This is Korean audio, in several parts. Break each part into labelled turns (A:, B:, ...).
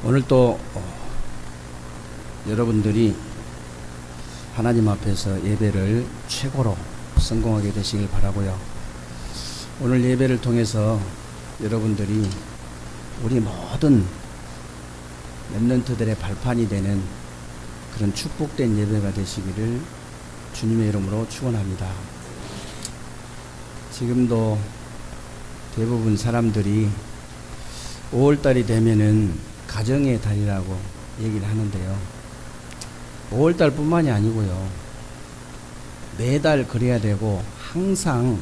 A: 오늘 또 여러분들이 하나님 앞에서 예배를 최고로 성공하게 되시길 바라고요. 오늘 예배를 통해서 여러분들이 우리 모든 렘넌트들의 발판이 되는 그런 축복된 예배가 되시기를 주님의 이름으로 축원합니다. 지금도 대부분 사람들이 5월달이 되면은 가정의 달이라고 얘기를 하는데요. 5월달 뿐만이 아니고요. 매달 그래야 되고 항상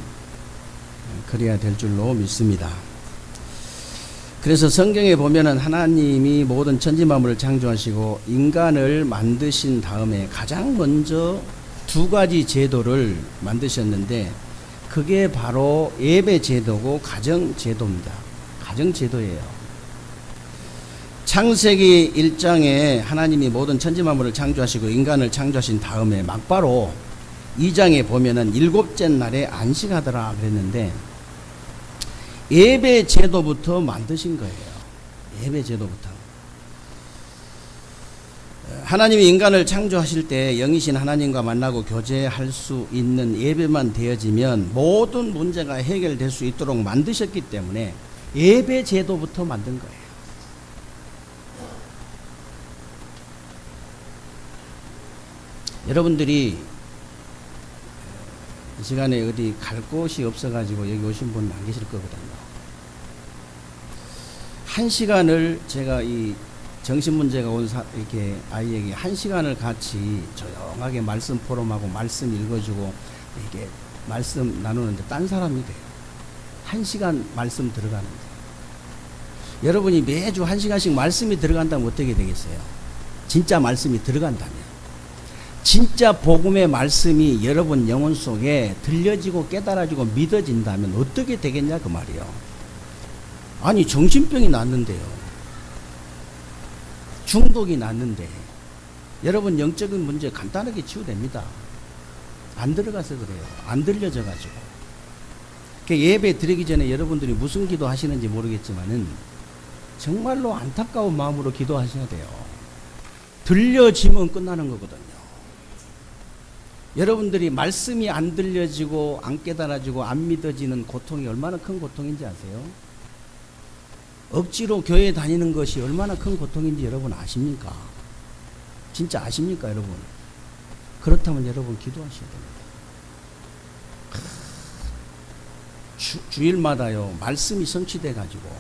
A: 그래야 될 줄로 믿습니다. 그래서 성경에 보면은 하나님이 모든 천지만물을 창조하시고 인간을 만드신 다음에 가장 먼저 두 가지 제도를 만드셨는데 그게 바로 예배 제도고 가정 제도입니다. 가정 제도예요. 창세기 1장에 하나님이 모든 천지만물을 창조하시고 인간을 창조하신 다음에 막바로 2장에 보면은 일곱째 날에 안식하더라 그랬는데 예배 제도부터 만드신 거예요. 예배 제도부터. 하나님이 인간을 창조하실 때 영이신 하나님과 만나고 교제할 수 있는 예배만 되어지면 모든 문제가 해결될 수 있도록 만드셨기 때문에 예배 제도부터 만든 거예요. 여러분들이 이 시간에 어디 갈 곳이 없어가지고 여기 오신 분 안 계실 거거든요. 1시간을 제가 이 정신문제가 온 이렇게 아이에게 1시간을 같이 조용하게 말씀 포럼하고 말씀 읽어주고 이렇게 말씀 나누는데 딴 사람이 돼요. 1시간 말씀 들어가는데. 여러분이 매주 1시간씩 말씀이 들어간다면 어떻게 되겠어요? 진짜 말씀이 들어간다면. 진짜 복음의 말씀이 여러분 영혼 속에 들려지고 깨달아지고 믿어진다면 어떻게 되겠냐 그 말이요. 아니 정신병이 났는데요. 중독이 났는데 여러분 영적인 문제 간단하게 치유됩니다. 안 들어가서 그래요. 안 들려져 가지고. 예배 드리기 전에 여러분들이 무슨 기도 하시는지 모르겠지만은 정말로 안타까운 마음으로 기도하셔야 돼요. 들려지면 끝나는 거거든요. 여러분들이 말씀이 안 들려지고 안 깨달아지고 안 믿어지는 고통이 얼마나 큰 고통인지 아세요? 억지로 교회 다니는 것이 얼마나 큰 고통인지 여러분 아십니까? 진짜 아십니까 여러분? 그렇다면 여러분 기도하셔야 됩니다. 주일마다요 말씀이 성취돼 가지고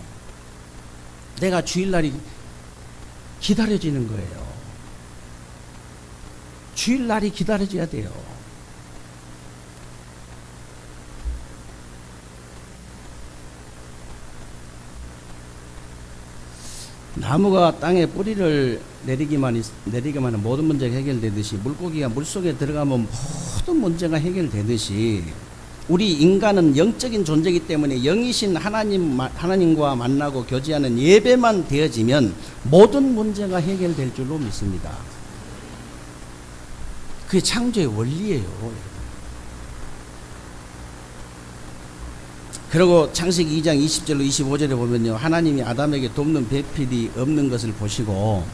A: 내가 주일날이 기다려지는 거예요. 주일날이 기다려져야 돼요. 나무가 땅에 뿌리를 내리기만 하면 모든 문제가 해결되듯이 물고기가 물속에 들어가면 모든 문제가 해결되듯이 우리 인간은 영적인 존재이기 때문에 영이신 하나님과 만나고 교제하는 예배만 되어지면 모든 문제가 해결될 줄로 믿습니다. 그게 창조의 원리예요. 그리고 창세기 2장 20절로 25절에 보면요. 하나님이 아담에게 돕는 배필이 없는 것을 보시고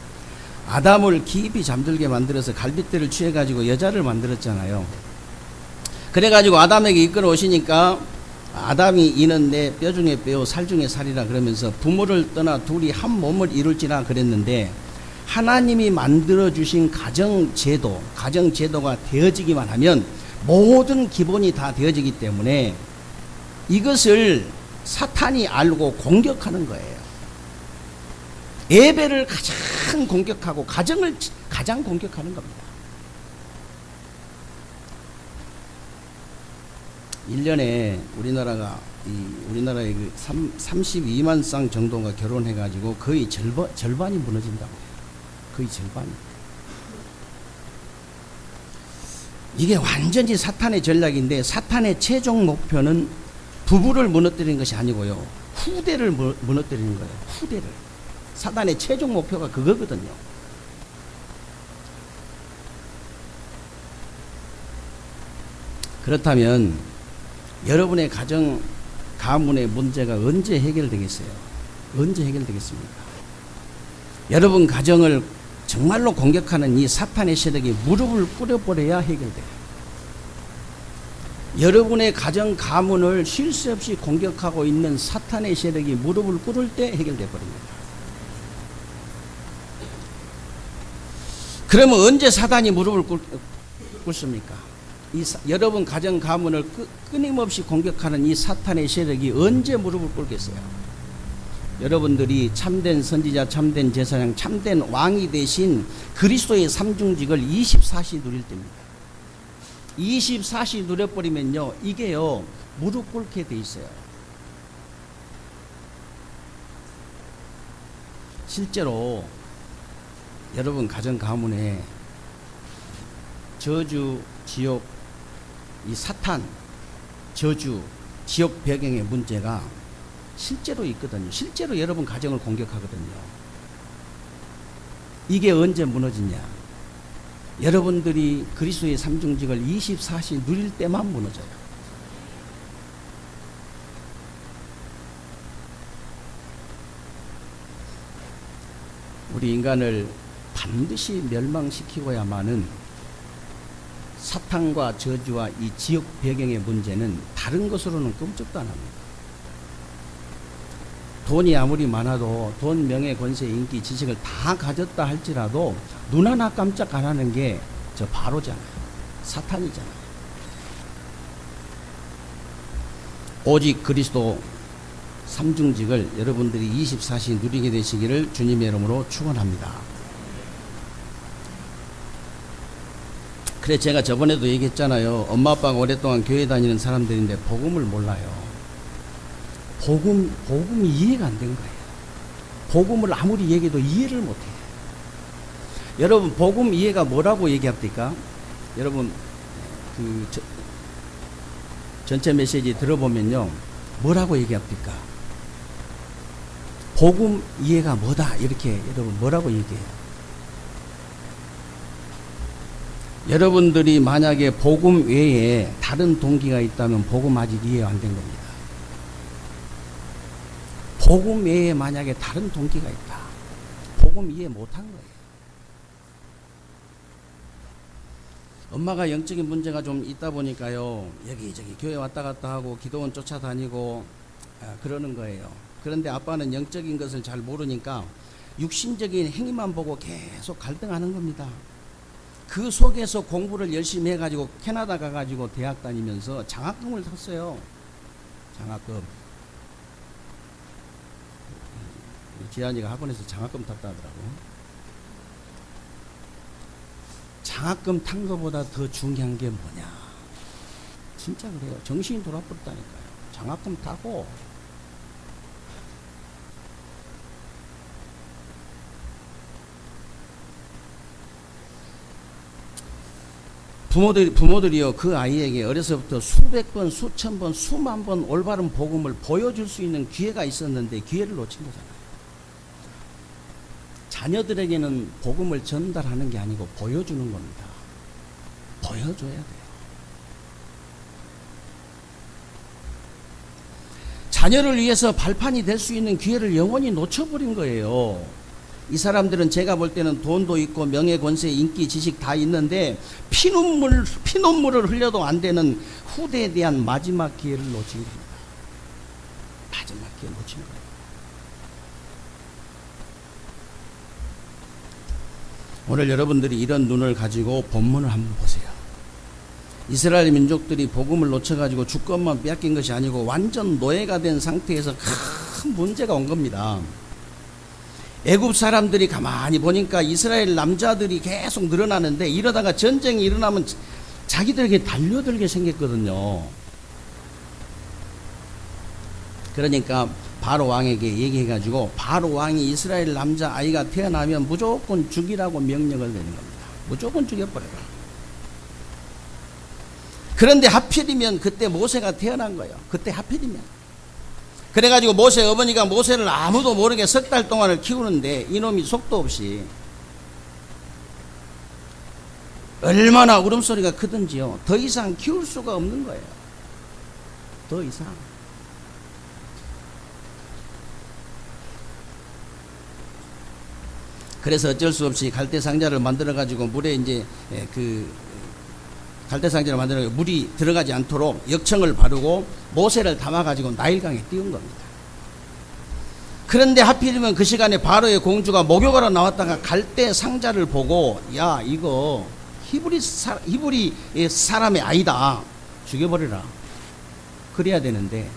A: 아담을 깊이 잠들게 만들어서 갈빗대를 취해가지고 여자를 만들었잖아요. 그래가지고 아담에게 이끌어 오시니까 아담이 이는 내 뼈 중에 뼈 살 중에 살이라 그러면서 부모를 떠나 둘이 한 몸을 이룰지라 그랬는데 하나님이 만들어주신 가정제도가 되어지기만 하면 모든 기본이 다 되어지기 때문에 이것을 사탄이 알고 공격하는 거예요. 예배를 가장 공격하고 가정을 가장 공격하는 겁니다. 1년에 우리나라의 32만 쌍 정도가 결혼해가지고 거의 절반이 무너진다고 해요. 거의 절반이. 이게 완전히 사탄의 전략인데 사탄의 최종 목표는 부부를 무너뜨리는 것이 아니고요. 후대를 무너뜨리는 거예요. 후대를. 사탄의 최종 목표가 그거거든요. 그렇다면 여러분의 가문의 문제가 언제 해결되겠어요? 언제 해결되겠습니까? 여러분 가정을 정말로 공격하는 이 사탄의 세력이 무릎을 꿇어버려야 해결돼요. 여러분의 가정 가문을 쉴 새 없이 공격하고 있는 사탄의 세력이 무릎을 꿇을 때 해결돼 버립니다. 그러면 언제 사단이 무릎을 꿇습니까? 여러분 가정 가문을 끊임없이 공격하는 이 사탄의 세력이 언제 무릎을 꿇겠어요? 여러분들이 참된 선지자, 참된 제사장, 참된 왕이 되신 그리스도의 삼중직을 24시 누릴 때입니다. 24시 누려버리면요, 이게요, 무릎 꿇게 돼 있어요. 실제로 여러분 가정 가문에 저주, 지옥, 이 사탄, 저주, 지옥 배경의 문제가 실제로 있거든요. 실제로 여러분 가정을 공격하거든요. 이게 언제 무너지냐? 여러분들이 그리스도의 삼중직을 24시 누릴 때만 무너져요. 우리 인간을 반드시 멸망시키고야만은 사탄과 저주와 이 지옥 배경의 문제는 다른 것으로는 끔찍도 안 합니다. 돈이 아무리 많아도 돈, 명예, 권세, 인기, 지식을 다 가졌다 할지라도 눈 하나 깜짝 안 하는 게 저 바로잖아요. 사탄이잖아요. 오직 그리스도 삼중직을 여러분들이 24시 누리게 되시기를 주님의 이름으로 축원합니다. 그래 제가 저번에도 얘기했잖아요. 엄마 아빠가 오랫동안 교회 다니는 사람들인데 복음을 몰라요. 복음이 이해가 안 된 거예요. 복음을 아무리 얘기해도 이해를 못해요. 여러분 복음 이해가 뭐라고 얘기합니까? 여러분 전체 메시지 들어보면요, 뭐라고 얘기합니까? 복음 이해가 뭐다 이렇게 여러분 뭐라고 얘기해요? 여러분들이 만약에 복음 외에 다른 동기가 있다면 복음 아직 이해 안 된 겁니다. 복음 외에 만약에 다른 동기가 있다, 복음 이해 못한 거예요. 엄마가 영적인 문제가 좀 있다 보니까요, 여기저기 교회 왔다 갔다 하고 기도원 쫓아다니고 그러는 거예요. 그런데 아빠는 영적인 것을 잘 모르니까 육신적인 행위만 보고 계속 갈등하는 겁니다. 그 속에서 공부를 열심히 해가지고 캐나다 가가지고 대학 다니면서 장학금을 탔어요. 장학금. 지한이가 학원에서 장학금 탔다 하더라고. 장학금 탄 것보다 더 중요한 게 뭐냐? 진짜 그래요. 정신이 돌아버렸다니까요. 장학금 타고 부모들이요, 그 아이에게 어려서부터 수백 번, 수천 번, 수만 번 올바른 복음을 보여줄 수 있는 기회가 있었는데 기회를 놓친 거잖아요. 자녀들에게는 복음을 전달하는 게 아니고 보여주는 겁니다. 보여줘야 돼요. 자녀를 위해서 발판이 될 수 있는 기회를 영원히 놓쳐버린 거예요. 이 사람들은 제가 볼 때는 돈도 있고 명예, 권세, 인기, 지식 다 있는데 피눈물을 흘려도 안 되는 후대에 대한 마지막 기회를 놓친 겁니다. 마지막 기회 놓친 거예요. 오늘 여러분들이 이런 눈을 가지고 본문을 한번 보세요. 이스라엘 민족들이 복음을 놓쳐가지고 주권만 빼앗긴 것이 아니고 완전 노예가 된 상태에서 큰 문제가 온 겁니다. 애굽 사람들이 가만히 보니까 이스라엘 남자들이 계속 늘어나는데 이러다가 전쟁이 일어나면 자기들에게 달려들게 생겼거든요. 그러니까 바로 왕에게 얘기해가지고 바로 왕이 이스라엘 남자 아이가 태어나면 무조건 죽이라고 명령을 내는 겁니다. 무조건 죽여버려라. 그런데 하필이면 그때 모세가 태어난 거예요. 그때 하필이면. 그래가지고 모세 어머니가 모세를 아무도 모르게 석 달 동안을 키우는데 이놈이 속도 없이 얼마나 울음소리가 크든지요, 더 이상 키울 수가 없는 거예요. 더 이상. 그래서 어쩔 수 없이 갈대 상자를 만들어 가지고 물에 이제 그 갈대 상자를 만들어 물이 들어가지 않도록 역청을 바르고 모세를 담아 가지고 나일강에 띄운 겁니다. 그런데 하필이면 그 시간에 바로의 공주가 목욕하러 나왔다가 갈대 상자를 보고 야 이거 히브리 사람의 아이다, 죽여버리라 그래야 되는데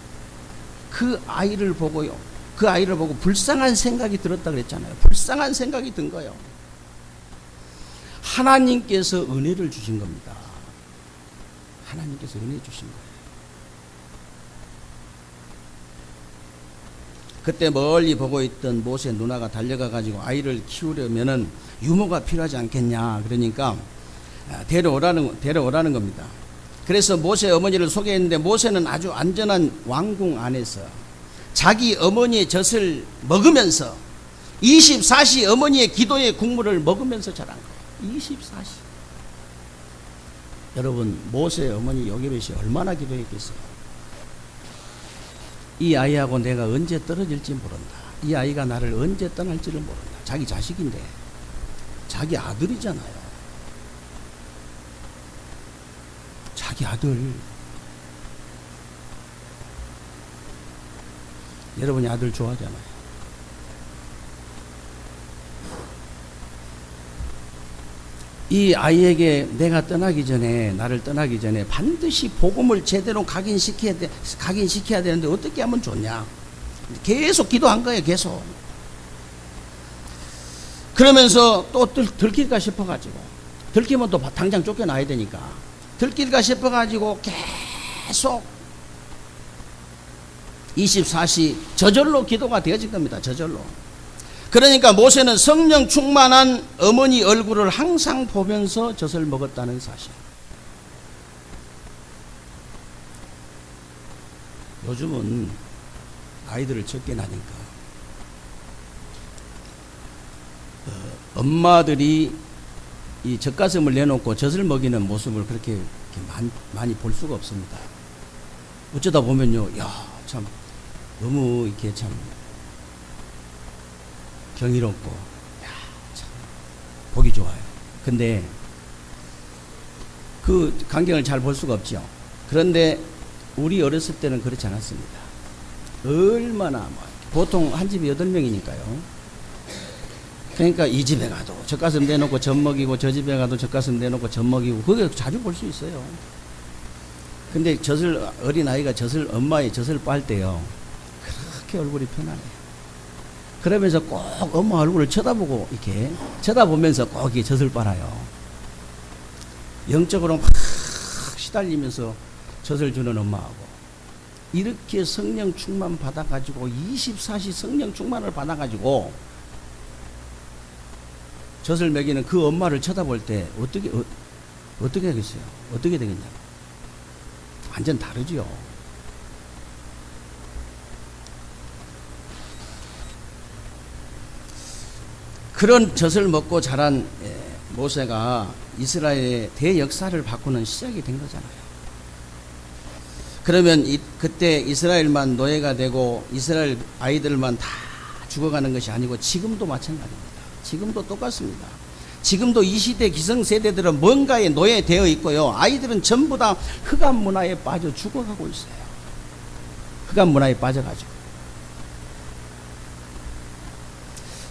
A: 그 아이를 보고요, 그 아이를 보고 불쌍한 생각이 들었다 그랬잖아요. 불쌍한 생각이 든 거예요. 하나님께서 은혜를 주신 겁니다. 하나님께서 은혜 주신 거예요. 그때 멀리 보고 있던 모세 누나가 달려가 가지고 아이를 키우려면은 유모가 필요하지 않겠냐, 그러니까 데려오라는 겁니다. 그래서 모세 어머니를 소개했는데 모세는 아주 안전한 왕궁 안에서 자기 어머니의 젖을 먹으면서 24시 어머니의 기도의 국물을 먹으면서 자란 거예요. 24시. 여러분, 모세 어머니 요게벳이 얼마나 기도했겠어요. 이 아이하고 내가 언제 떨어질지 모른다. 이 아이가 나를 언제 떠날지를 모른다. 자기 자식인데, 자기 아들이잖아요. 자기 아들. 여러분이 아들 좋아하잖아요. 이 아이에게 내가 떠나기 전에, 나를 떠나기 전에 반드시 복음을 제대로 각인시켜야 되는데 어떻게 하면 좋냐. 계속 기도한 거예요. 계속. 그러면서 또 들킬까 싶어가지고, 들키면 또 당장 쫓겨나야 되니까 들킬까 싶어가지고 계속 24시 저절로 기도가 되어진 겁니다. 저절로. 그러니까 모세는 성령 충만한 어머니 얼굴을 항상 보면서 젖을 먹었다는 사실. 요즘은 아이들을 적게 나니까 엄마들이 이 젖가슴을 내놓고 젖을 먹이는 모습을 그렇게 많이 볼 수가 없습니다. 어쩌다 보면요, 야, 참 너무 이렇게 참 경이롭고, 야, 참 보기 좋아요. 근데 그 광경을 잘 볼 수가 없죠. 그런데 우리 어렸을 때는 그렇지 않았습니다. 얼마나 보통 한 집에 8명이니까요. 그러니까 이 집에 가도 젖가슴 내놓고 젖 먹이고, 저 집에 가도 젖가슴 내놓고 젖 먹이고, 그게 자주 볼 수 있어요. 근데 어린아이가 엄마의 젖을 빨 때요, 그렇게 얼굴이 편안해요. 그러면서 꼭 엄마 얼굴을 쳐다보고, 이렇게 쳐다보면서 꼭 이렇게 젖을 빨아요. 영적으로 막 시달리면서 젖을 주는 엄마하고, 이렇게 성령 충만 받아가지고 24시 성령 충만을 받아가지고 젖을 먹이는 그 엄마를 쳐다볼 때 어떻게 하겠어요? 어떻게 되겠냐? 완전 다르죠. 그런 젖을 먹고 자란 모세가 이스라엘의 대역사를 바꾸는 시작이 된 거잖아요. 그러면 그때 이스라엘만 노예가 되고 이스라엘 아이들만 다 죽어가는 것이 아니고 지금도 마찬가지입니다. 지금도 똑같습니다. 지금도 이 시대 기성세대들은 뭔가에 노예되어 있고요, 아이들은 전부 다 흑암 문화에 빠져 죽어가고 있어요. 흑암 문화에 빠져가지고.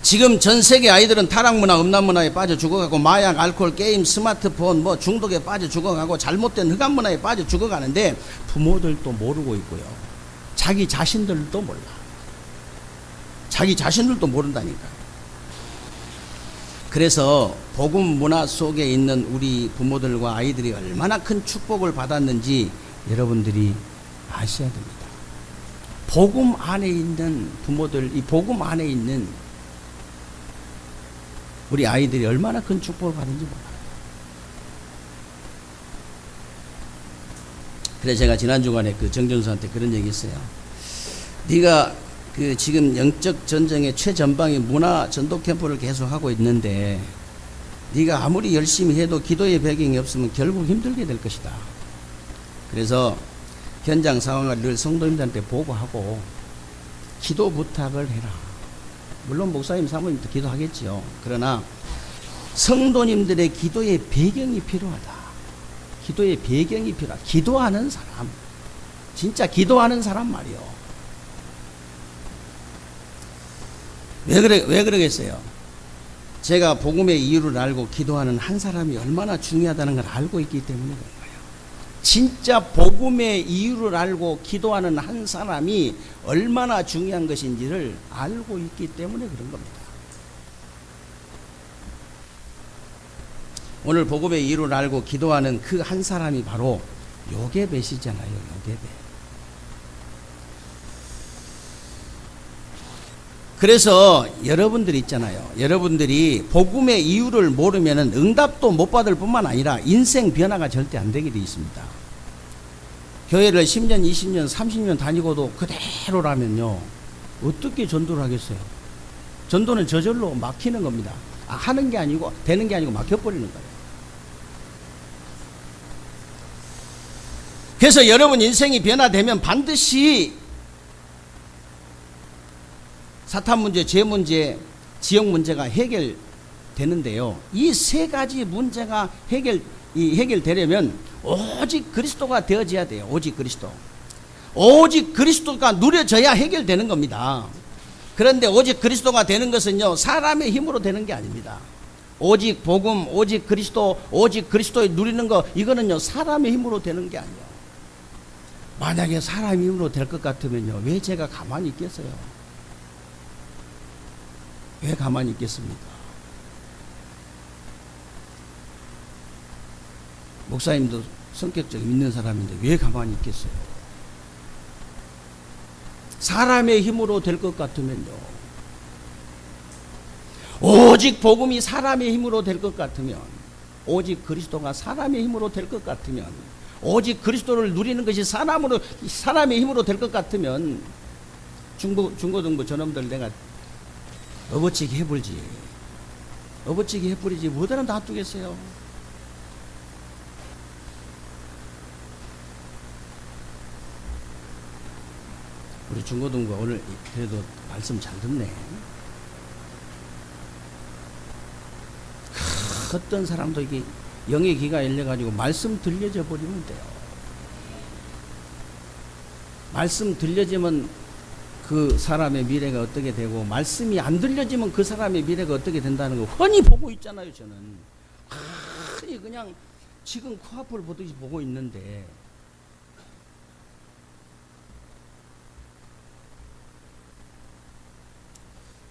A: 지금 전 세계 아이들은 타락문화, 음란문화에 빠져 죽어가고, 마약, 알코올, 게임, 스마트폰 중독에 빠져 죽어가고, 잘못된 흑암문화에 빠져 죽어가는데 부모들도 모르고 있고요, 자기 자신들도 몰라. 자기 자신들도 모른다니까요. 그래서 복음 문화 속에 있는 우리 부모들과 아이들이 얼마나 큰 축복을 받았는지 여러분들이 아셔야 됩니다. 복음 안에 있는 부모들, 이 복음 안에 있는 우리 아이들이 얼마나 큰 축복을 받은지 몰라요. 그래서 제가 지난 주간에 그 정준수한테 그런 얘기 했어요. 네가 그 지금 영적 전쟁의 최전방의 문화 전도 캠프를 계속 하고 있는데, 네가 아무리 열심히 해도 기도의 배경이 없으면 결국 힘들게 될 것이다. 그래서 현장 상황을 늘 성도님들한테 보고하고 기도 부탁을 해라. 물론 목사님, 사모님도 기도하겠지요. 그러나 성도님들의 기도의 배경이 필요하다. 기도의 배경이 필요하다. 기도하는 사람, 진짜 기도하는 사람 말이요. 왜 그러겠어요? 제가 복음의 이유를 알고 기도하는 한 사람이 얼마나 중요하다는 걸 알고 있기 때문에 그런 거예요. 진짜 복음의 이유를 알고 기도하는 한 사람이 얼마나 중요한 것인지를 알고 있기 때문에 그런 겁니다. 오늘 복음의 이유를 알고 기도하는 그 한 사람이 바로 요게벳이잖아요. 요게벳. 그래서 여러분들 있잖아요. 여러분들이 복음의 이유를 모르면 응답도 못 받을 뿐만 아니라 인생 변화가 절대 안 되게 되어 있습니다. 교회를 10년, 20년, 30년 다니고도 그대로라면요, 어떻게 전도를 하겠어요? 전도는 저절로 막히는 겁니다. 하는 게 아니고, 되는 게 아니고 막혀버리는 거예요. 그래서 여러분 인생이 변화되면 반드시 사탄 문제, 죄 문제, 지역 문제가 해결되는데요. 이 세 가지 문제가 해결되려면 오직 그리스도가 되어져야 돼요. 오직 그리스도. 오직 그리스도가 누려져야 해결되는 겁니다. 그런데 오직 그리스도가 되는 것은요, 사람의 힘으로 되는 게 아닙니다. 오직 복음, 오직 그리스도, 오직 그리스도에 누리는 거, 이거는요, 사람의 힘으로 되는 게 아니에요. 만약에 사람의 힘으로 될 것 같으면요, 왜 제가 가만히 있겠어요? 왜 가만히 있겠습니까? 목사님도 성격적으로 믿는 사람인데 왜 가만히 있겠어요? 사람의 힘으로 될 것 같으면요, 오직 복음이 사람의 힘으로 될 것 같으면, 오직 그리스도가 사람의 힘으로 될 것 같으면, 오직 그리스도를 누리는 것이 사람의 힘으로 될 것 같으면, 중고등부 저놈들 내가 업어치기 해버리지. 업어치기 해버리지. 뭐더러 놔두겠어요? 우리 중고등부 오늘 그래도 말씀 잘 듣네. 어떤 사람도 이게 영의 귀가 열려가지고 말씀 들려져 버리면 돼요. 말씀 들려지면 그 사람의 미래가 어떻게 되고, 말씀이 안 들려지면 그 사람의 미래가 어떻게 된다는 거 훤히 보고 있잖아요. 저는 훤히 그냥 지금 코앞을 보듯이 보고 있는데,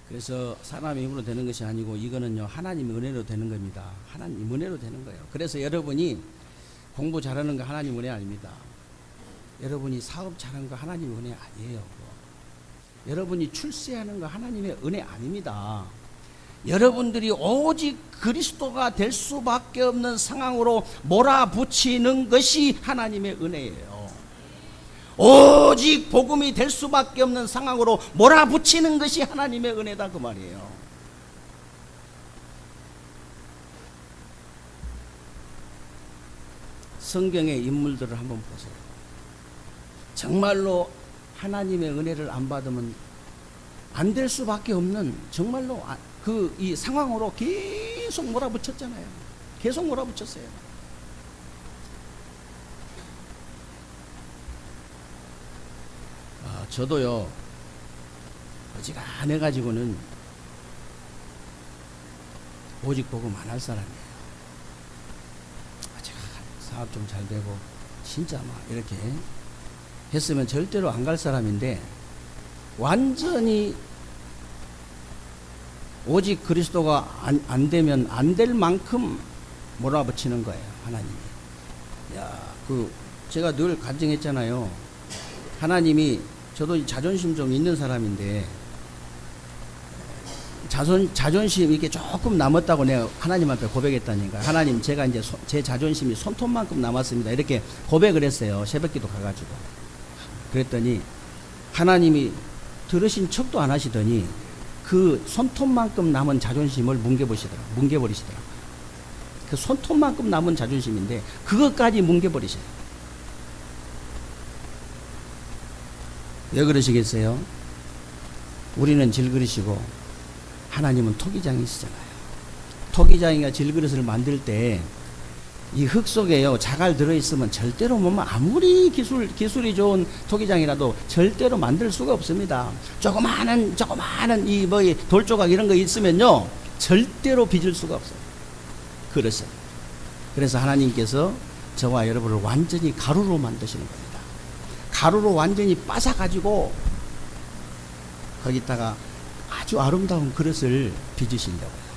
A: 그래서 사람의 힘으로 되는 것이 아니고 이거는요, 하나님의 은혜로 되는 겁니다. 하나님 은혜로 되는 거예요. 그래서 여러분이 공부 잘하는 거 하나님 은혜 아닙니다. 여러분이 사업 잘하는 거 하나님 은혜 아니에요. 여러분이 출세하는 거 하나님의 은혜 아닙니다. 여러분들이 오직 그리스도가 될 수밖에 없는 상황으로 몰아붙이는 것이 하나님의 은혜예요. 오직 복음이 될 수밖에 없는 상황으로 몰아붙이는 것이 하나님의 은혜다, 그 말이에요. 성경의 인물들을 한번 보세요. 정말로 하나님의 은혜를 안 받으면 안 될 수밖에 없는, 정말로 이 상황으로 계속 몰아붙였잖아요. 계속 몰아붙였어요. 저도요, 어지간해가지고는 오직 복음 안 할 사람이에요. 사업 좀 잘 되고 진짜 막 이렇게 했으면 절대로 안 갈 사람인데, 완전히 오직 그리스도가 안 되면 안 될 만큼 몰아붙이는 거예요, 하나님이. 제가 늘 간증했잖아요. 하나님이, 저도 자존심 좀 있는 사람인데, 자존심 이렇게 조금 남았다고 내가 하나님한테 고백했다니까. 하나님, 제가 이제 제 자존심이 손톱만큼 남았습니다. 이렇게 고백을 했어요. 새벽기도 가가지고. 그랬더니 하나님이 들으신 척도 안 하시더니 그 손톱만큼 남은 자존심을 뭉개버리시더라고요. 그 손톱만큼 남은 자존심인데 그것까지 뭉개버리셔요. 왜 그러시겠어요? 우리는 질그릇이고 하나님은 토기장이시잖아요. 토기장이가 질그릇을 만들 때 이 흙 속에요 자갈 들어있으면 절대로 뭐 아무리 기술이 좋은 토기장이라도 절대로 만들 수가 없습니다. 조그마한 이 뭐 돌조각 이런 거 있으면요 절대로 빚을 수가 없어요. 그렇죠. 그래서 하나님께서 저와 여러분을 완전히 가루로 만드시는 겁니다. 가루로 완전히 빠사가지고 거기다가 아주 아름다운 그릇을 빚으신다고요.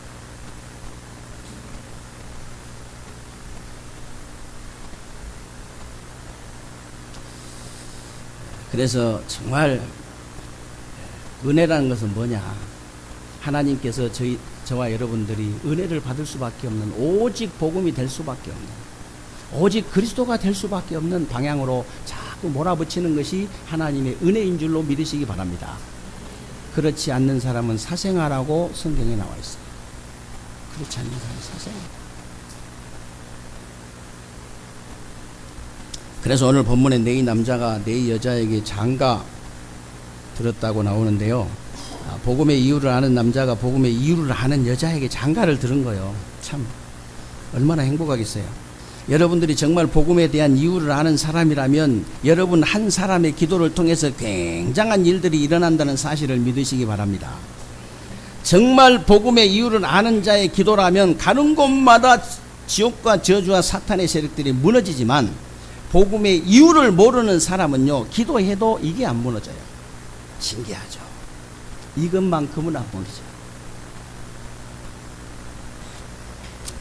A: 그래서 정말 은혜라는 것은 뭐냐? 하나님께서 저와 여러분들이 은혜를 받을 수밖에 없는, 오직 복음이 될 수밖에 없는, 오직 그리스도가 될 수밖에 없는 방향으로 자꾸 몰아붙이는 것이 하나님의 은혜인 줄로 믿으시기 바랍니다. 그렇지 않는 사람은 사생아라고 성경에 나와 있어요. 그렇지 않는 사람은 사생아. 그래서 오늘 본문에 네 남자가 네 여자에게 장가 들었다고 나오는데요. 복음의 이유를 아는 남자가 복음의 이유를 아는 여자에게 장가를 들은 거예요. 참 얼마나 행복하겠어요. 여러분들이 정말 복음에 대한 이유를 아는 사람이라면 여러분 한 사람의 기도를 통해서 굉장한 일들이 일어난다는 사실을 믿으시기 바랍니다. 정말 복음의 이유를 아는 자의 기도라면 가는 곳마다 지옥과 저주와 사탄의 세력들이 무너지지만, 복음의 이유를 모르는 사람은요 기도해도 이게 안 무너져요. 신기하죠. 이것만큼은 안 무너져요.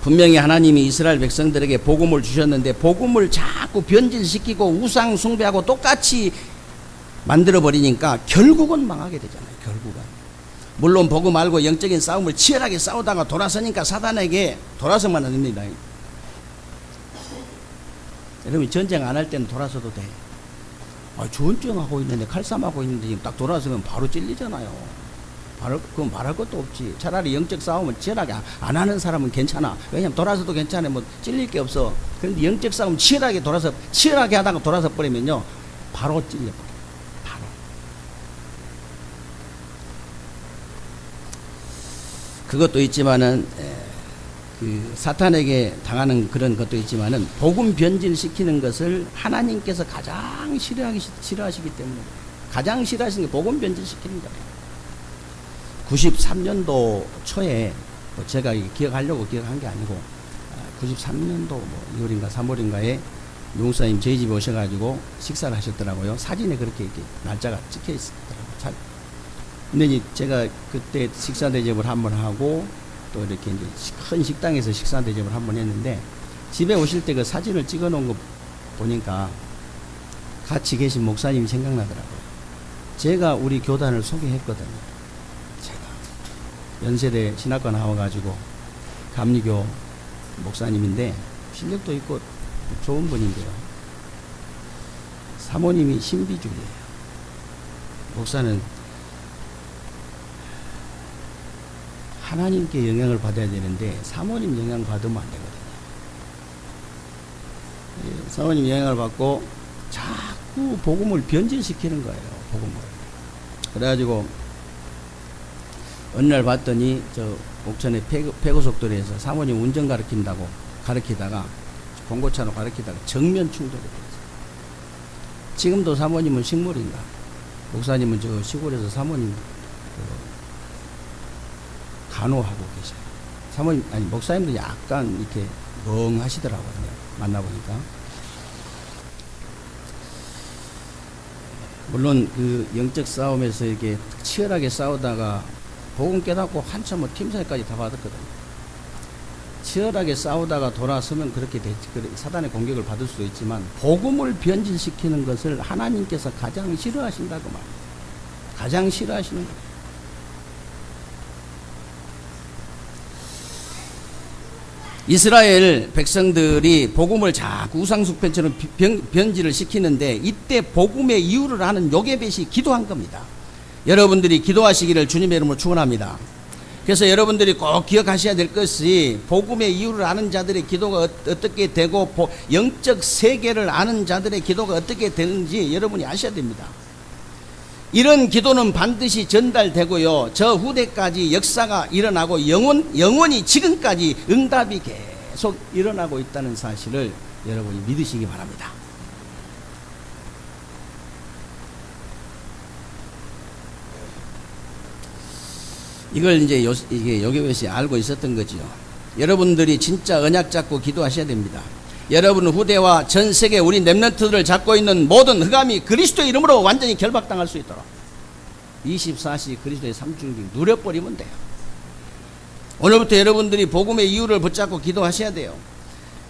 A: 분명히 하나님이 이스라엘 백성들에게 복음을 주셨는데 복음을 자꾸 변질시키고 우상 숭배하고 똑같이 만들어버리니까 결국은 망하게 되잖아요. 결국은. 물론 복음 알고 영적인 싸움을 치열하게 싸우다가 돌아서니까 사단에게 돌아서만 합니다. 여러분 전쟁 안 할 때는 돌아서도 돼. 전쟁하고 있는데 칼싸움하고 있는데 딱 돌아서면 바로 찔리잖아요. 그건 말할 것도 없지. 차라리 영적 싸움을 치열하게 안 하는 사람은 괜찮아. 왜냐면 돌아서도 괜찮아. 뭐 찔릴 게 없어. 그런데 영적 싸움 치열하게 하다가 돌아서 버리면요 바로 찔려버려. 바로. 그것도 있지만은 그 사탄에게 당하는 그런 것도 있지만은 복음 변질시키는 것을 하나님께서 가장 싫어하시기 때문에, 가장 싫어하시는 게 복음 변질시키는 거예요. 93년도 초에 제가 기억하려고 기억한 게 아니고 93년도 2월인가 3월인가에 용사님 저희 집에 오셔가지고 식사를 하셨더라고요. 사진에 그렇게 이렇게 날짜가 찍혀 있었더라고요. 근데 제가 그때 식사 대접을 한번 하고 또 이렇게 이제 큰 식당에서 식사 대접을 한번 했는데, 집에 오실 때 그 사진을 찍어 놓은 거 보니까 같이 계신 목사님이 생각나더라고요. 제가 우리 교단을 소개했거든요. 제가 연세대 신학과 나와가지고 감리교 목사님인데 실력도 있고 좋은 분인데요. 사모님이 신비주의예요. 목사는 하나님께 영향을 받아야 되는데 사모님 영향 받으면 안 되거든요. 사모님 영향을 받고 자꾸 복음을 변질시키는 거예요. 복음을. 그래가지고 어느 날 봤더니 저 옥천의 폐고속도로에서 사모님 운전 가르치다가 공고차로 가르치다가 정면 충돌이 됐어요. 지금도 사모님은 식물인가? 목사님은 저 시골에서 사모님 간호하고 계셔요. 사모님, 아니, 목사님도 약간 이렇게 멍하시더라고요. 만나보니까. 물론 그 영적 싸움에서 이렇게 치열하게 싸우다가 복음 깨닫고 한참 팀장까지 다 받았거든요. 치열하게 싸우다가 돌아서면 그렇게 사단의 공격을 받을 수도 있지만, 복음을 변질시키는 것을 하나님께서 가장 싫어하신다고 말합니다. 가장 싫어하시는 거예요. 이스라엘 백성들이 복음을 자꾸 우상숭배처럼 변질을 시키는데, 이때 복음의 이유를 아는 요게벳이 기도한 겁니다. 여러분들이 기도하시기를 주님의 이름으로 축원합니다. 그래서 여러분들이 꼭 기억하셔야 될 것이, 복음의 이유를 아는 자들의 기도가 어떻게 되고 영적 세계를 아는 자들의 기도가 어떻게 되는지 여러분이 아셔야 됩니다. 이런 기도는 반드시 전달되고요. 저 후대까지 역사가 일어나고 영원히 지금까지 응답이 계속 일어나고 있다는 사실을 여러분이 믿으시기 바랍니다. 이걸 이제 이게 여교회에서 알고 있었던 거지요. 여러분들이 진짜 언약 잡고 기도하셔야 됩니다. 여러분 후대와 전 세계 우리 렘넌트들을 잡고 있는 모든 흑암이 그리스도의 이름으로 완전히 결박당할 수 있도록 24시 그리스도의 삼중징 누려버리면 돼요. 오늘부터 여러분들이 복음의 이유를 붙잡고 기도하셔야 돼요.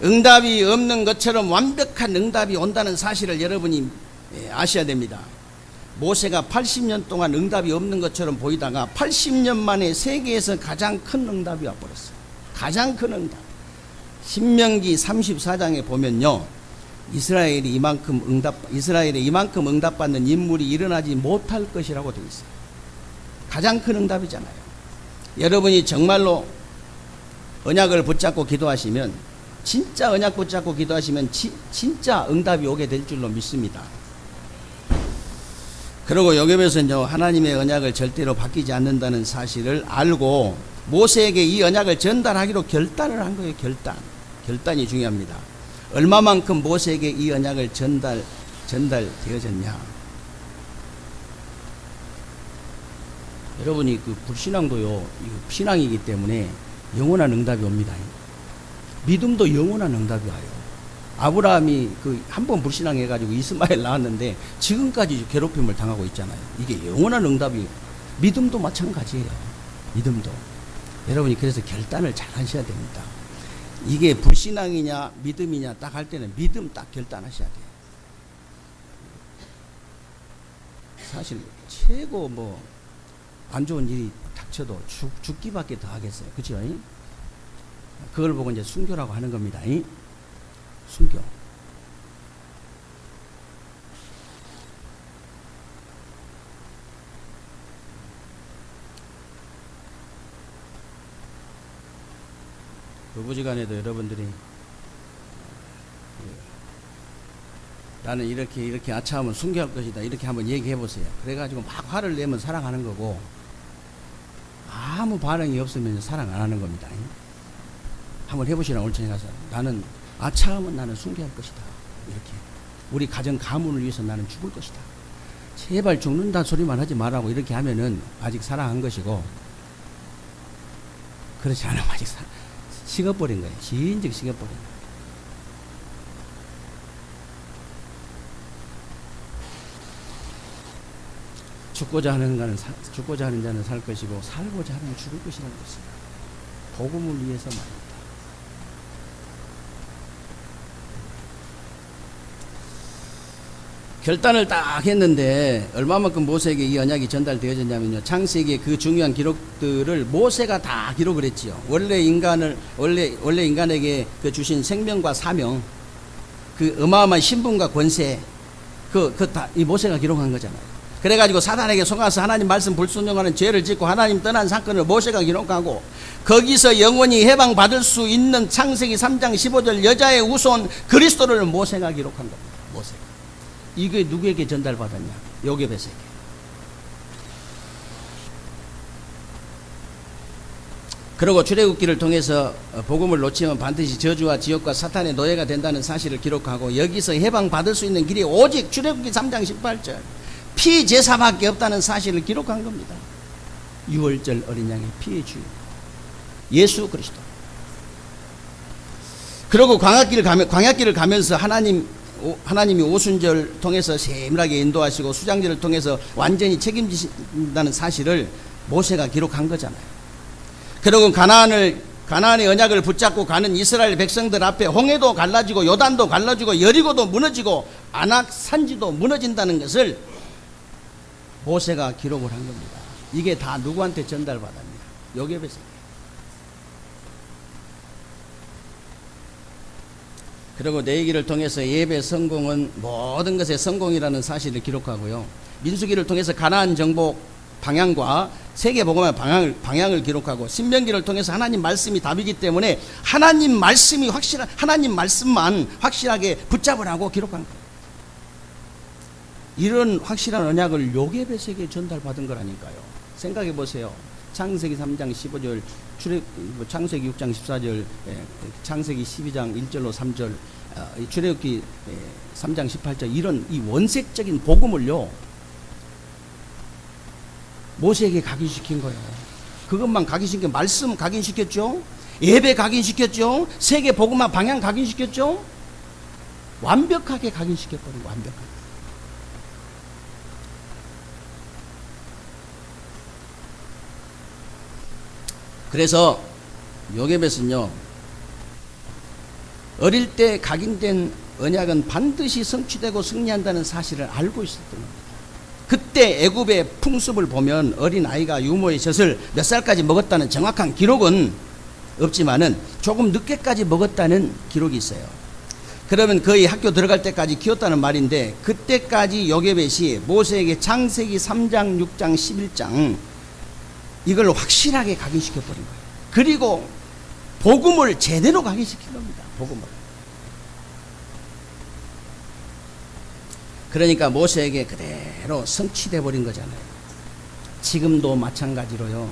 A: 응답이 없는 것처럼 완벽한 응답이 온다는 사실을 여러분이 아셔야 됩니다. 모세가 80년 동안 응답이 없는 것처럼 보이다가 80년 만에 세계에서 가장 큰 응답이 와버렸어요. 가장 큰 응답. 신명기 34장에 보면요, 이스라엘에 이만큼 응답받는 인물이 일어나지 못할 것이라고 되어 있어요. 가장 큰 응답이잖아요. 여러분이 정말로 언약을 붙잡고 기도하시면, 진짜 언약 붙잡고 기도하시면 진짜 응답이 오게 될 줄로 믿습니다. 그리고 여기에서는요, 하나님의 언약을 절대로 바뀌지 않는다는 사실을 알고 모세에게 이 언약을 전달하기로 결단을 한 거예요. 결단이 중요합니다. 얼마만큼 모세에게 이 언약을 전달되어졌냐. 여러분이 그 불신앙도요, 신앙이기 때문에 영원한 응답이 옵니다. 믿음도 영원한 응답이 와요. 아브라함이 한 번 불신앙해가지고 이스마엘 낳았는데 지금까지 괴롭힘을 당하고 있잖아요. 이게 영원한 응답이, 믿음도 마찬가지예요. 믿음도. 여러분이 그래서 결단을 잘 하셔야 됩니다. 이게 불신앙이냐 믿음이냐 딱 할 때는 믿음 딱 결단하셔야 돼요. 사실 최고 안 좋은 일이 닥쳐도 죽기밖에 더 하겠어요. 그렇죠? 그걸 보고 이제 순교라고 하는 겁니다. 순교. 부부지간에도 여러분들이 나는 이렇게 아차하면 순교할 것이다 이렇게 한번 얘기해 보세요. 그래가지고 막 화를 내면 사랑하는 거고, 아무 반응이 없으면 사랑 안 하는 겁니다. 한번 해보시라. 오늘 저녁 가서 나는 아차하면 나는 순교할 것이다, 이렇게 우리 가정 가문을 위해서 나는 죽을 것이다, 제발 죽는다 소리만 하지 말라고 이렇게 하면은 아직 사랑한 것이고, 그렇지 않으면 아직 식어버린 거예요. 진즉 식어버린 거예요. 죽고자 하는 자는 살 것이고 살고자 하는 죽을 것이라는 것입니다. 복음을 위해서 말입니다. 결단을 딱 했는데 얼마만큼 모세에게 이 언약이 전달되어졌냐면요, 창세기의 그 중요한 기록들을 모세가 다 기록을 했지요. 원래 인간에게 그 주신 생명과 사명, 그 어마어마한 신분과 권세, 다 이 모세가 기록한 거잖아요. 그래가지고 사단에게 속아서 하나님 말씀 불순종하는 죄를 짓고 하나님 떠난 사건을 모세가 기록하고, 거기서 영원히 해방받을 수 있는 창세기 3장 15절 여자의 후손 그리스도를 모세가 기록한 겁니다. 모세가. 이게 누구에게 전달받았냐? 요게벳에게. 그리고 출애굽기를 통해서 복음을 놓치면 반드시 저주와 지옥과 사탄의 노예가 된다는 사실을 기록하고, 여기서 해방받을 수 있는 길이 오직 출애굽기 3장 18절 피제사밖에 없다는 사실을 기록한 겁니다. 6월절 어린 양의 피의 주 예수 그리스도. 그리고 광야길을 가면서 하나님이 오순절 통해서 세밀하게 인도하시고 수장절을 통해서 완전히 책임지신다는 사실을 모세가 기록한 거잖아요. 그리고 가나안의 언약을 붙잡고 가는 이스라엘 백성들 앞에 홍해도 갈라지고 요단도 갈라지고 여리고도 무너지고 아낙 산지도 무너진다는 것을 모세가 기록을 한 겁니다. 이게 다 누구한테 전달받았냐? 요게벳에게. 그리고 내기를 통해서 예배 성공은 모든 것의 성공이라는 사실을 기록하고요, 민수기를 통해서 가나안 정복 방향과 세계복음의 방향을 기록하고, 신명기를 통해서 하나님 말씀이 답이기 때문에 하나님 말씀만 확실하게 붙잡으라고 기록한 거예요. 이런 확실한 언약을 요괴배석에 전달받은 거라니까요. 생각해 보세요. 창세기 3장 15절, 창세기 6장 14절, 창세기 12장 1절로 3절, 출애굽기 3장 18절, 이런 이 원색적인 복음을요, 모세에게 각인시킨 거예요. 그것만 각인시킨, 말씀 각인시켰죠. 예배 각인시켰죠. 세계 복음화 방향 각인시켰죠. 완벽하게 각인시켜버린, 완벽하게. 그래서 요괴벳은요, 어릴 때 각인된 언약은 반드시 성취되고 승리한다는 사실을 알고 있었던 겁니다. 그때 애굽의 풍습을 보면 어린 아이가 유모의 젖을 몇 살까지 먹었다는 정확한 기록은 없지만은 조금 늦게까지 먹었다는 기록이 있어요. 그러면 거의 학교 들어갈 때까지 키웠다는 말인데, 그때까지 요괴벳이 모세에게 창세기 3장, 6장, 11장 이걸 확실하게 각인시켜버린 거예요. 그리고 복음을 제대로 각인시킨 겁니다. 복음을. 그러니까 모세에게 그대로 성취돼 버린 거잖아요. 지금도 마찬가지로요,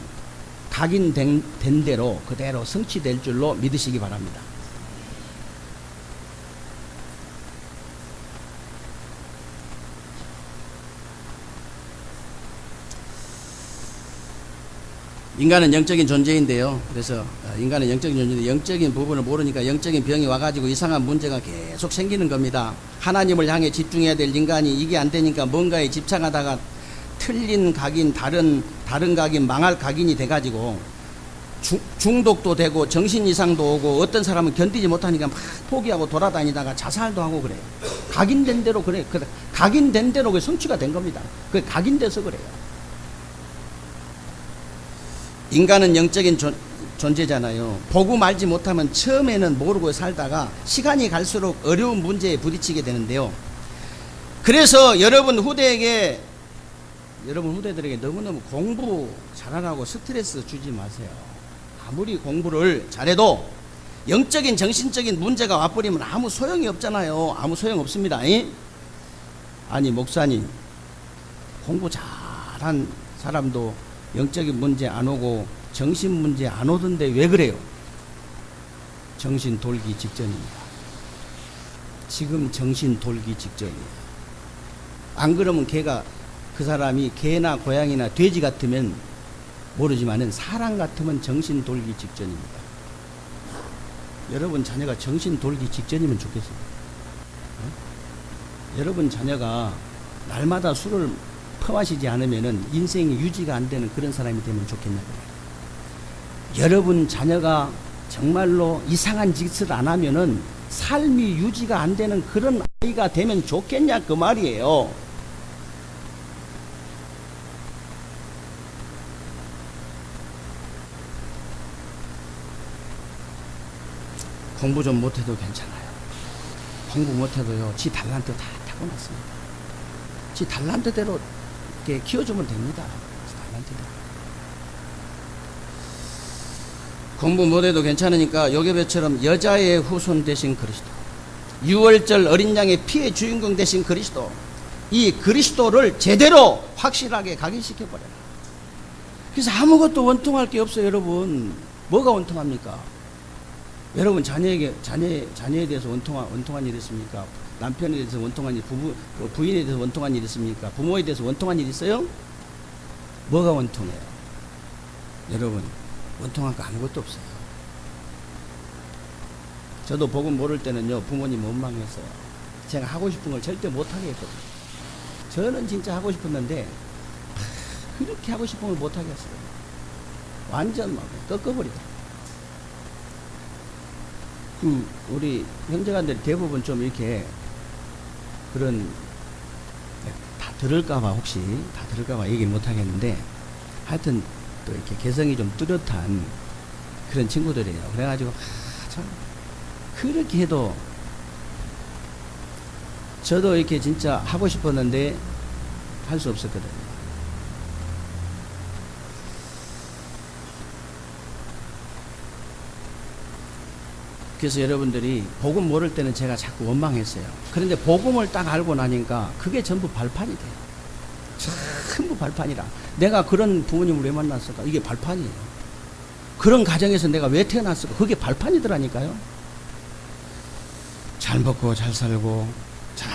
A: 각인된 대로 그대로 성취될 줄로 믿으시기 바랍니다. 인간은 영적인 존재인데요. 그래서 인간은 영적인 존재인데 영적인 부분을 모르니까 영적인 병이 와가지고 이상한 문제가 계속 생기는 겁니다. 하나님을 향해 집중해야 될 인간이 이게 안 되니까 뭔가에 집착하다가 틀린 각인, 다른 각인, 망할 각인이 돼가지고 중독도 되고 정신 이상도 오고, 어떤 사람은 견디지 못하니까 막 포기하고 돌아다니다가 자살도 하고 그래요. 각인된 대로 그래. 각인된 대로 그 성취가 된 겁니다. 그 각인돼서 그래요. 인간은 영적인 존재잖아요. 복음 알지 못하면 처음에는 모르고 살다가 시간이 갈수록 어려운 문제에 부딪히게 되는데요. 그래서 여러분 후대들에게 너무너무 공부 잘하라고 스트레스 주지 마세요. 아무리 공부를 잘해도 영적인 정신적인 문제가 와버리면 아무 소용이 없잖아요. 아무 소용 없습니다. 아니 목사님, 공부 잘한 사람도 영적인 문제 안 오고 정신 문제 안 오던데 왜 그래요? 정신 돌기 직전입니다. 지금 정신 돌기 직전이에요. 안 그러면 그 사람이 개나 고양이나 돼지 같으면 모르지만은 사람 같으면 정신 돌기 직전입니다. 여러분 자녀가 정신 돌기 직전이면 좋겠어요. 여러분 자녀가 날마다 술을 퍼마시지 않으면은 인생이 유지가 안 되는 그런 사람이 되면 좋겠냐고요. 여러분 자녀가 정말로 이상한 짓을 안 하면은 삶이 유지가 안 되는 그런 아이가 되면 좋겠냐 그 말이에요. 공부 좀 못해도 괜찮아요. 공부 못해도요, 지 달란트 다 타고났습니다. 지 달란트대로 이렇게 키워주면 됩니다. 달란트대로. 공부 못해도 괜찮으니까 요괴배처럼 여자의 후손 되신 그리스도, 6월절 어린 양의 피의 주인공 되신 그리스도, 이 그리스도를 제대로 확실하게 각인시켜버려라. 그래서 아무것도 원통할 게 없어요. 여러분 뭐가 원통합니까? 여러분 자녀에 대해서 원통한 일이 있습니까? 남편에 대해서 원통한 일, 부인에 대해서 원통한 일이 있습니까? 부모에 대해서 원통한 일이 있어요? 뭐가 원통해요? 여러분 원통한 거 아무것도 없어요. 저도 복음 모를 때는요, 부모님 원망했어요. 제가 하고 싶은 걸 절대 못하게 했거든요. 저는 진짜 하고 싶었는데 그렇게 하고 싶은 걸 못하게 했어요. 완전 막 꺾어버리더라고요. 우리 형제간들 대부분 좀 이렇게 그런, 다 들을까봐 얘기를 못하겠는데, 하여튼 또 이렇게 개성이 좀 뚜렷한 그런 친구들이에요. 그래가지고 참 그렇게 해도 저도 이렇게 진짜 하고 싶었는데 할 수 없었거든요. 그래서 여러분들이 복음 모를 때는 제가 자꾸 원망했어요. 그런데 복음을 딱 알고 나니까 그게 전부 발판이 돼요. 전부 발판이라. 내가 그런 부모님을 왜 만났을까? 이게 발판이에요. 그런 가정에서 내가 왜 태어났을까? 그게 발판이더라니까요. 잘 먹고 잘 살고 잘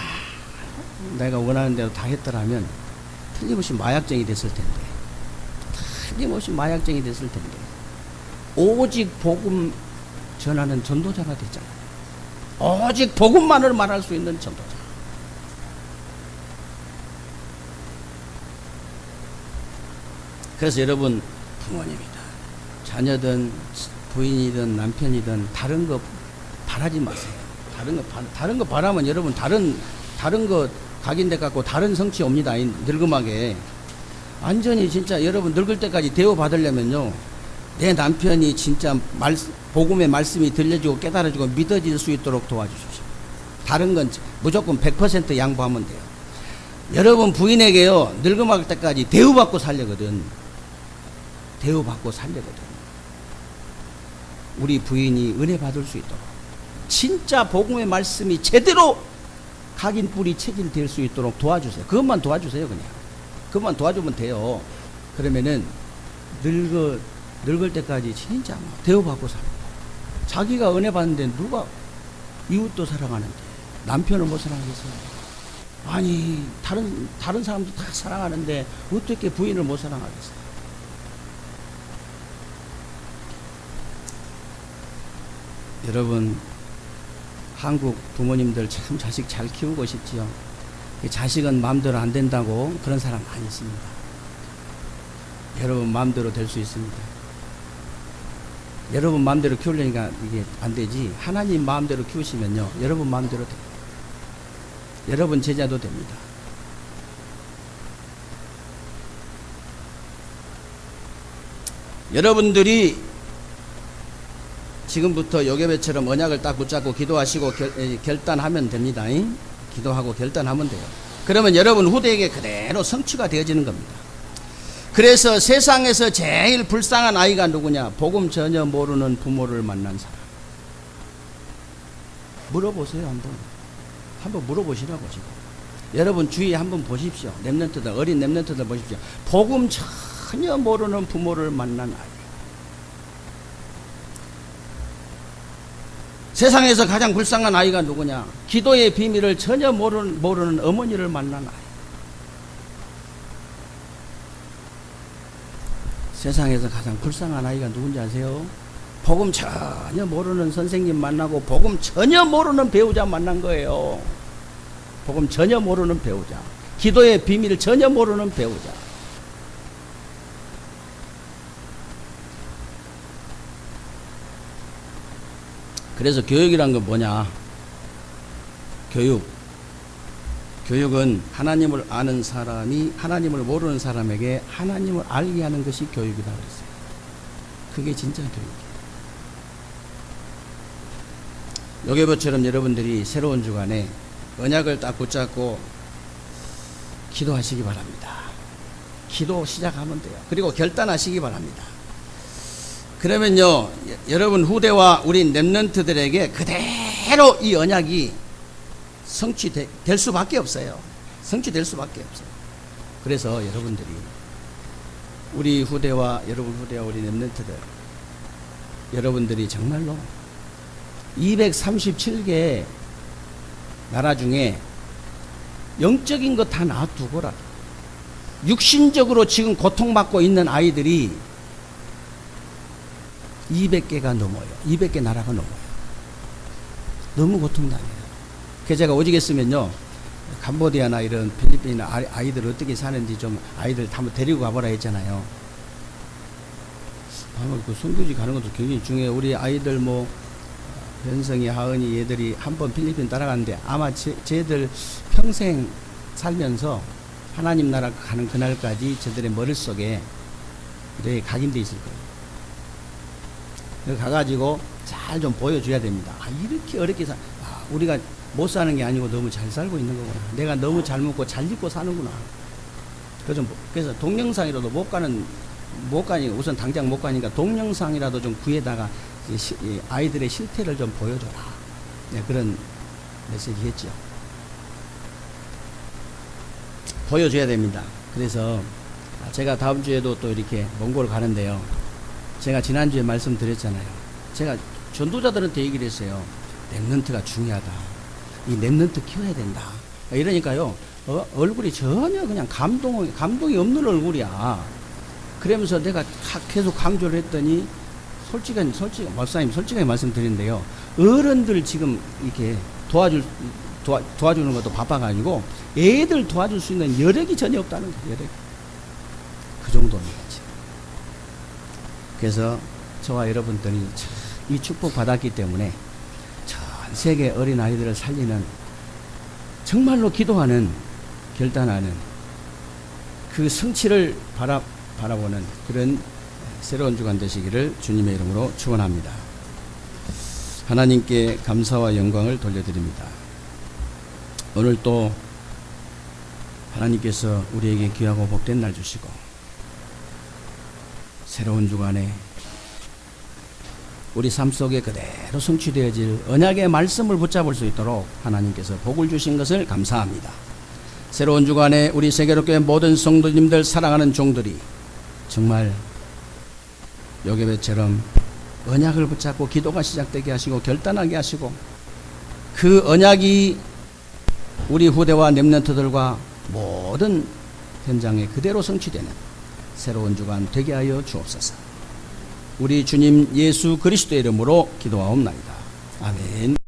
A: 내가 원하는 대로 다 했더라면 틀림없이 마약쟁이 됐을 텐데, 틀림없이 마약쟁이 됐을 텐데, 오직 복음 전하는 전도자가 됐잖아요. 오직 복음만을 말할 수 있는 전도자. 그래서 여러분, 부모님이든 자녀든 부인이든 남편이든 다른 거 바라지 마세요. 다른 거 바라면 여러분 다른 거 각인돼 갖고 다른 성취 옵니다. 늙음하게. 완전히 진짜 여러분 늙을 때까지 대우 받으려면요, 내 남편이 진짜 복음의 말씀이 들려지고 깨달아지고 믿어질 수 있도록 도와주십시오. 다른 건 무조건 100% 양보하면 돼요. 여러분 부인에게요, 늙음할 때까지 대우받고 살려거든. 대우받고 살려거든. 우리 부인이 은혜 받을 수 있도록, 진짜 복음의 말씀이 제대로 각인 뿌리 체질될 수 있도록 도와주세요. 그것만 도와주세요. 그냥 그것만 도와주면 돼요. 그러면은 늙을 때까지 진짜 대우받고 살고, 자기가 은혜 받는데 누가 이웃도 사랑하는데 남편을 못 사랑하겠어요? 아니 다른 사람도 다 사랑하는데 어떻게 부인을 못 사랑하겠어요? 여러분, 한국 부모님들 참 자식 잘 키우고 싶지요. 자식은 마음대로 안 된다고 그런 사람 많이 있습니다. 여러분 마음대로 될 수 있습니다. 여러분 마음대로 키우려니까 이게 안 되지. 하나님 마음대로 키우시면요, 여러분 마음대로 돼요. 여러분 제자도 됩니다. 여러분들이 지금부터 요괴배처럼 언약을 딱 붙잡고 기도하시고 결단하면 됩니다. 기도하고 결단하면 돼요. 그러면 여러분 후대에게 그대로 성취가 되어지는 겁니다. 그래서 세상에서 제일 불쌍한 아이가 누구냐? 복음 전혀 모르는 부모를 만난 사람. 물어보세요. 한번 물어보시라고. 지금 여러분 주위에 한번 보십시오. 렘넌트들, 어린 렘넌트들 보십시오. 복음 전혀 모르는 부모를 만난 아이. 세상에서 가장 불쌍한 아이가 누구냐? 기도의 비밀을 전혀 모르는 어머니를 만난 아이. 세상에서 가장 불쌍한 아이가 누군지 아세요? 복음 전혀 모르는 선생님 만나고 복음 전혀 모르는 배우자 만난 거예요. 복음 전혀 모르는 배우자. 기도의 비밀을 전혀 모르는 배우자. 그래서 교육이란 건 뭐냐? 교육은 하나님을 아는 사람이 하나님을 모르는 사람에게 하나님을 알게 하는 것이 교육이다 그랬어요. 그게 진짜 교육이에요. 요괴보처럼 여러분들이 새로운 주간에 언약을 딱 붙잡고 기도하시기 바랍니다. 기도 시작하면 돼요. 그리고 결단하시기 바랍니다. 그러면요, 여러분 후대와 우리 렘넌트들에게 그대로 이 언약이 성취될 수밖에 없어요. 성취될 수밖에 없어요. 그래서 여러분들이 우리 후대와 우리 렘넌트들, 여러분들이 정말로 237개 나라 중에 영적인 것 다 놔두고라, 육신적으로 지금 고통받고 있는 아이들이 200개가 넘어요. 200개 나라가 넘어요. 너무 고통당해요. 그래서 제가 오직했으면요, 캄보디아나 이런 필리핀이나 아이들 어떻게 사는지 좀 아이들 한번 데리고 가보라 했잖아요. 아마 그 선교지 가는 것도 굉장히 중요해요. 우리 아이들 현성이, 하은이 얘들이 한번 필리핀 따라갔는데 아마 쟤들 평생 살면서 하나님 나라 가는 그날까지 저들의 머릿속에 뇌에 각인되어 있을 거예요. 가가지고 잘 좀 보여줘야 됩니다. 이렇게 어렵게 우리가 못 사는 게 아니고 너무 잘 살고 있는 거구나. 내가 너무 잘 먹고 잘 입고 사는구나. 그래서 동영상이라도 못 가니까 우선 당장 못 가니까 동영상이라도 좀 구해다가 이 아이들의 실태를 좀 보여줘라. 네, 그런 메시지겠죠. 보여줘야 됩니다. 그래서 제가 다음 주에도 또 이렇게 몽골 가는데요. 제가 지난주에 말씀드렸잖아요. 제가 전도자들한테 얘기를 했어요. 랩런트가 중요하다. 이 랩런트 키워야 된다. 이러니까요. 얼굴이 전혀 그냥 감동이 없는 얼굴이야. 그러면서 내가 계속 강조를 했더니 목사님 솔직하게 말씀드리는데요. 어른들 지금 이렇게 도와주는 것도 바빠가지고 애들 도와줄 수 있는 여력이 전혀 없다는 거예요. 여력. 그 정도입니다. 지금. 그래서 저와 여러분들이 이 축복 받았기 때문에 전 세계 어린아이들을 살리는 정말로 기도하는 결단하는 그 성취를 바라보는 그런 새로운 주간 되시기를 주님의 이름으로 축원합니다. 하나님께 감사와 영광을 돌려드립니다. 오늘 또 하나님께서 우리에게 귀하고 복된 날 주시고 새로운 주간에 우리 삶 속에 그대로 성취되어질 언약의 말씀을 붙잡을 수 있도록 하나님께서 복을 주신 것을 감사합니다. 새로운 주간에 우리 세계로교회 모든 성도님들 사랑하는 종들이 정말 요괴배처럼 언약을 붙잡고 기도가 시작되게 하시고 결단하게 하시고 그 언약이 우리 후대와 렘넌트들과 모든 현장에 그대로 성취되는 새로운 주간 되게 하여 주옵소서. 우리 주님 예수 그리스도의 이름으로 기도하옵나이다. 아멘.